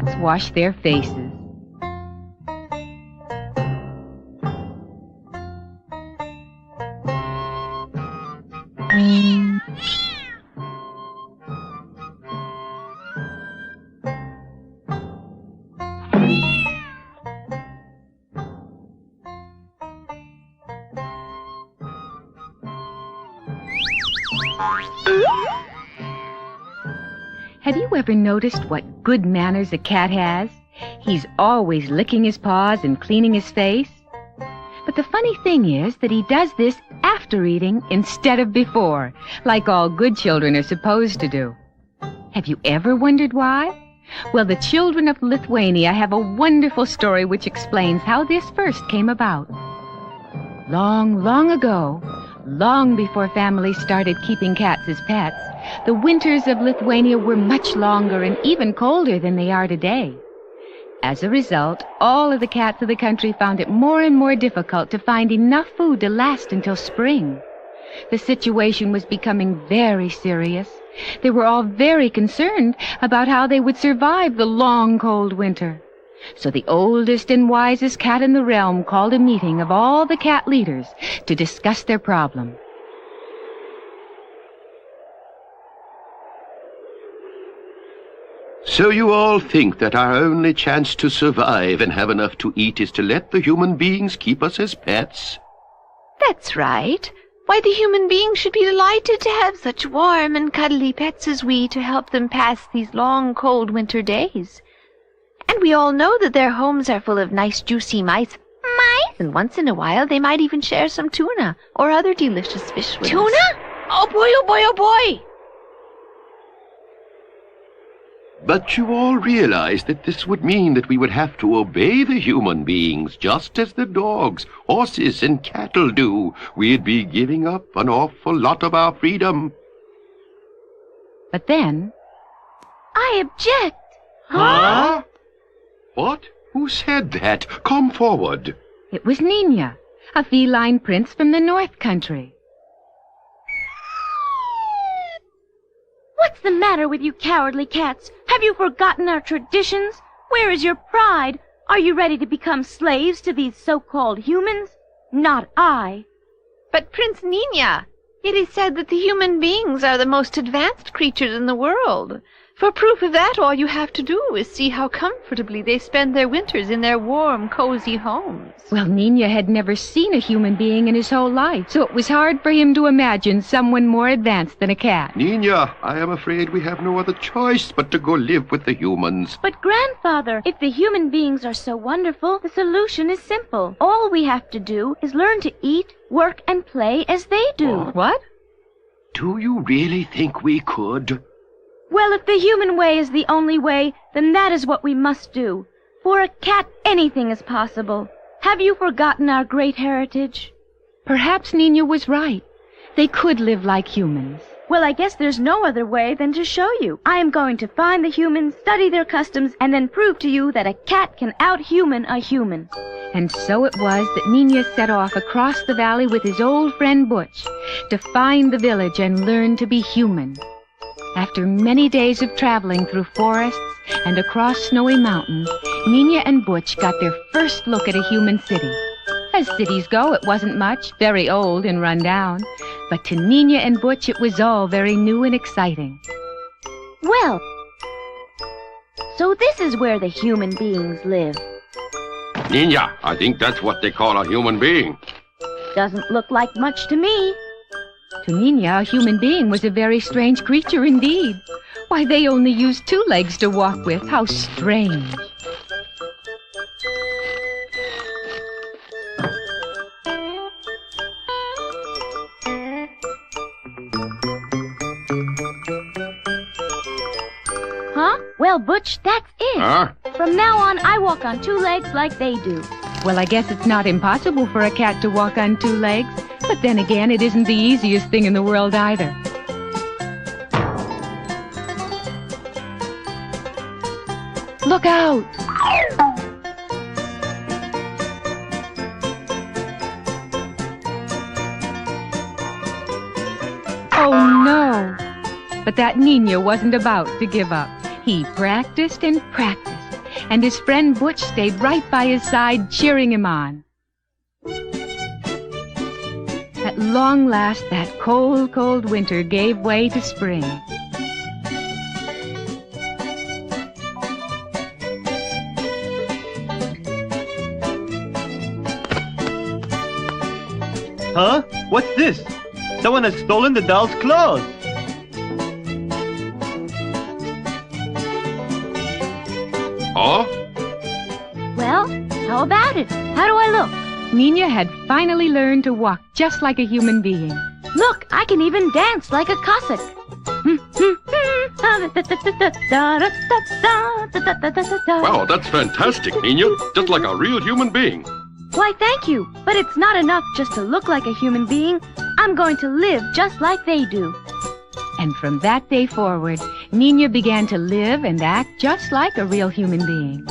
cats wash their faces. Have you ever noticed what good manners a cat has? He's always licking his paws and cleaning his face. But the funny thing is that he does this after eating instead of before, like all good children are supposed to do. Have you ever wondered why? Well, the children of Lithuania have a wonderful story which explains how this first came about. Long, long ago, long before families started keeping cats as pets, the winters of Lithuania were much longer and even colder than they are today. As a result, all of the cats of the country found it more and more difficult to find enough food to last until spring. The situation was becoming very serious. They were all very concerned about how they would survive the long, cold winter. So the oldest and wisest cat in the realm called a meeting of all the cat leaders to discuss their problem. So you all think that our only chance to survive and have enough to eat is to let the human beings keep us as pets? That's right. Why, the human beings should be delighted to have such warm and cuddly pets as we to help them pass these long, cold winter days. And we all know that their homes are full of nice, juicy mice. And once in a while, they might even share some tuna or other delicious fish with us. Tuna? Oh boy, oh boy, oh boy! But you all realize that this would mean that we would have to obey the human beings, just as the dogs, horses, and cattle do. We'd be giving up an awful lot of our freedom. But then... I object! Huh? What? Who said that? Come forward. It was Nina, a feline prince from the North Country. What's the matter with you cowardly cats? Have you forgotten our traditions? Where is your pride? Are you ready to become slaves to these so-called humans? Not I. But Prince Nina, it is said that the human beings are the most advanced creatures in the world. For proof of that, all you have to do is see how comfortably they spend their winters in their warm, cozy homes. Well, Nina had never seen a human being in his whole life, so it was hard for him to imagine someone more advanced than a cat. Nina, I am afraid we have no other choice but to go live with the humans. But grandfather, if the human beings are so wonderful, the solution is simple. All we have to do is learn to eat, work, and play as they do. What? Do you really think we could? Well, if the human way is the only way, then that is what we must do. For a cat, anything is possible. Have you forgotten our great heritage? Perhaps Nina was right. They could live like humans. Well, I guess there's no other way than to show you. I am going to find the humans, study their customs, and then prove to you that a cat can out-human a human. And so it was that Nina set off across the valley with his old friend Butch to find the village and learn to be human. After many days of traveling through forests and across snowy mountains, Nina and Butch got their first look at a human city. As cities go, it wasn't much, very old and run down. But to Nina and Butch, it was all very new and exciting. Well, so this is where the human beings live. Nina, I think that's what they call a human being. Doesn't look like much to me. To Nina, a human being was a very strange creature indeed. Why, they only used 2 legs to walk with. How strange. Huh? Well, Butch, that's it. Huh? From now on, I walk on 2 legs like they do. Well, I guess it's not impossible for a cat to walk on 2 legs. But then again, it isn't the easiest thing in the world either. Look out! Oh, no! But that Nina wasn't about to give up. He practiced and practiced. and his friend Butch stayed right by his side, cheering him on. At long last, that cold, cold winter gave way to spring. Huh? What's this? Someone has stolen the doll's clothes. Huh? Well, how about it? How do I look? Nina had finally learned to walk just like a human being. Look, I can even dance like a Cossack. Wow, that's fantastic, Nina. Just like a real human being. Why, thank you. But it's not enough just to look like a human being. I'm going to live just like they do. And from that day forward, Nina began to live and act just like a real human being.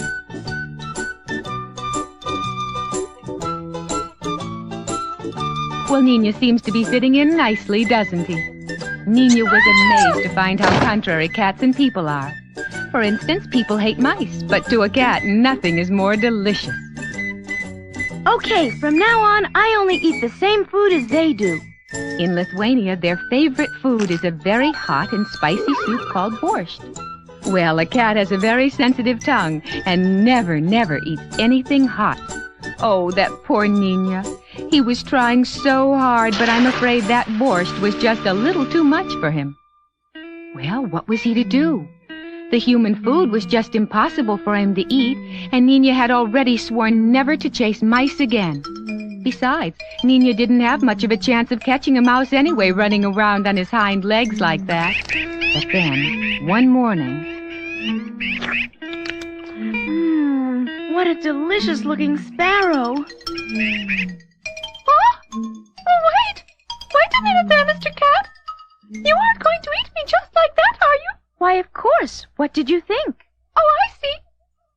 Well, Nina seems to be fitting in nicely, doesn't he? Nina was amazed to find how contrary cats and people are. For instance, people hate mice, but to a cat, nothing is more delicious. Okay, from now on, I only eat the same food as they do. In Lithuania, their favorite food is a very hot and spicy soup called borscht. Well, a cat has a very sensitive tongue and never eats anything hot. Oh, that poor Nina. He was trying so hard, but I'm afraid that borscht was just a little too much for him. Well, what was he to do? The human food was just impossible for him to eat, and Nina had already sworn never to chase mice again. Besides, Nina didn't have much of a chance of catching a mouse anyway, running around on his hind legs like that. But then, one morning... What a delicious-looking sparrow. Oh, wait! Wait a minute there, Mr. Cat. You aren't going to eat me just like that, are you? Why, of course. What did you think? Oh, I see.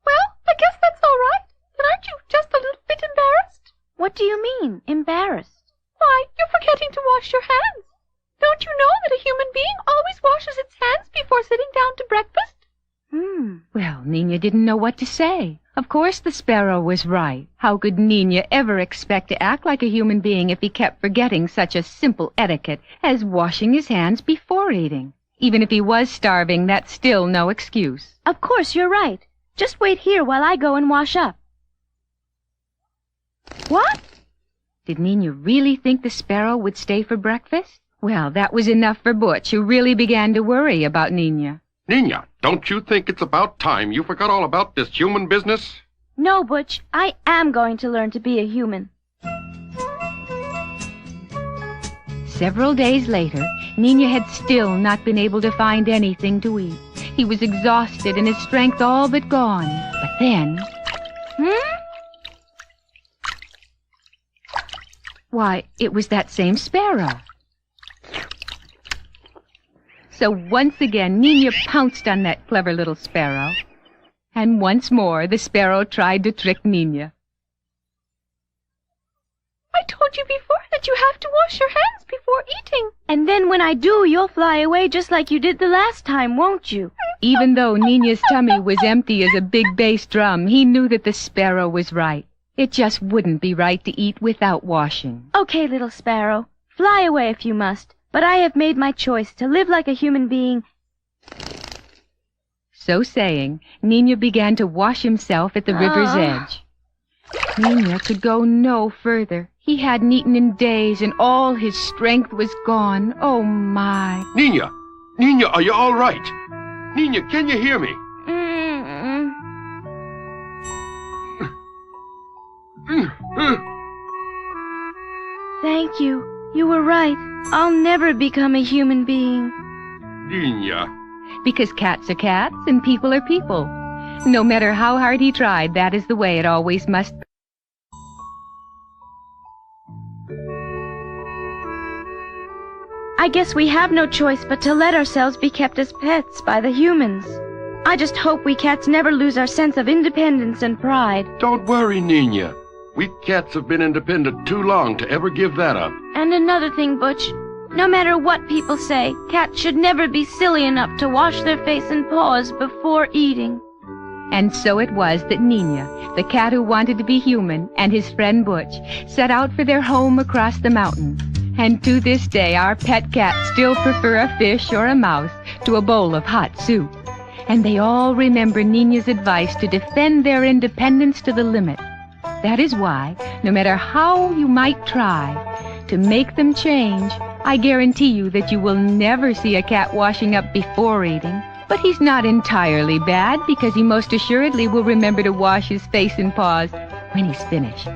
Well, I guess that's all right. Then aren't you just a little bit embarrassed? What do you mean, embarrassed? Why, you're forgetting to wash your hands. Don't you know that a human being always washes its hands before sitting down to breakfast? Well, Nina didn't know what to say. Of course the sparrow was right. How could Nina ever expect to act like a human being if he kept forgetting such a simple etiquette as washing his hands before eating? Even if he was starving, that's still no excuse. Of course, you're right. Just wait here while I go and wash up. What? Did Nina really think the sparrow would stay for breakfast? Well, that was enough for Butch, who really began to worry about Nina. Nina, don't you think it's about time you forgot all about this human business? No, Butch. I am going to learn to be a human. Several days later, Nina had still not been able to find anything to eat. He was exhausted and his strength all but gone. But then... Why, it was that same sparrow. So once again, Nina pounced on that clever little sparrow. And once more, the sparrow tried to trick Nina. I told you before that you have to wash your hands before eating. And then when I do, you'll fly away just like you did the last time, won't you? Even though Nina's tummy was empty as a big bass drum, he knew that the sparrow was right. It just wouldn't be right to eat without washing. Okay, little sparrow. Fly away if you must. But I have made my choice to live like a human being. So saying, Nina began to wash himself at the river's edge. Nina could go no further. He hadn't eaten in days, and all his strength was gone. Oh, my. Nina! Nina, are you all right? Nina, can you hear me? Thank you. You were right. I'll never become a human being. Nina. Because cats are cats and people are people. No matter how hard he tried, that is the way it always must be. I guess we have no choice but to let ourselves be kept as pets by the humans. I just hope we cats never lose our sense of independence and pride. Don't worry, Nina. We cats have been independent too long to ever give that up. And another thing, Butch. No matter what people say, cats should never be silly enough to wash their face and paws before eating. And so it was that Nina, the cat who wanted to be human, and his friend Butch set out for their home across the mountain. And to this day, our pet cats still prefer a fish or a mouse to a bowl of hot soup. And they all remember Nina's advice to defend their independence to the limit. That is why, no matter how you might try to make them change, I guarantee you that you will never see a cat washing up before eating. But he's not entirely bad, because he most assuredly will remember to wash his face and paws when he's finished.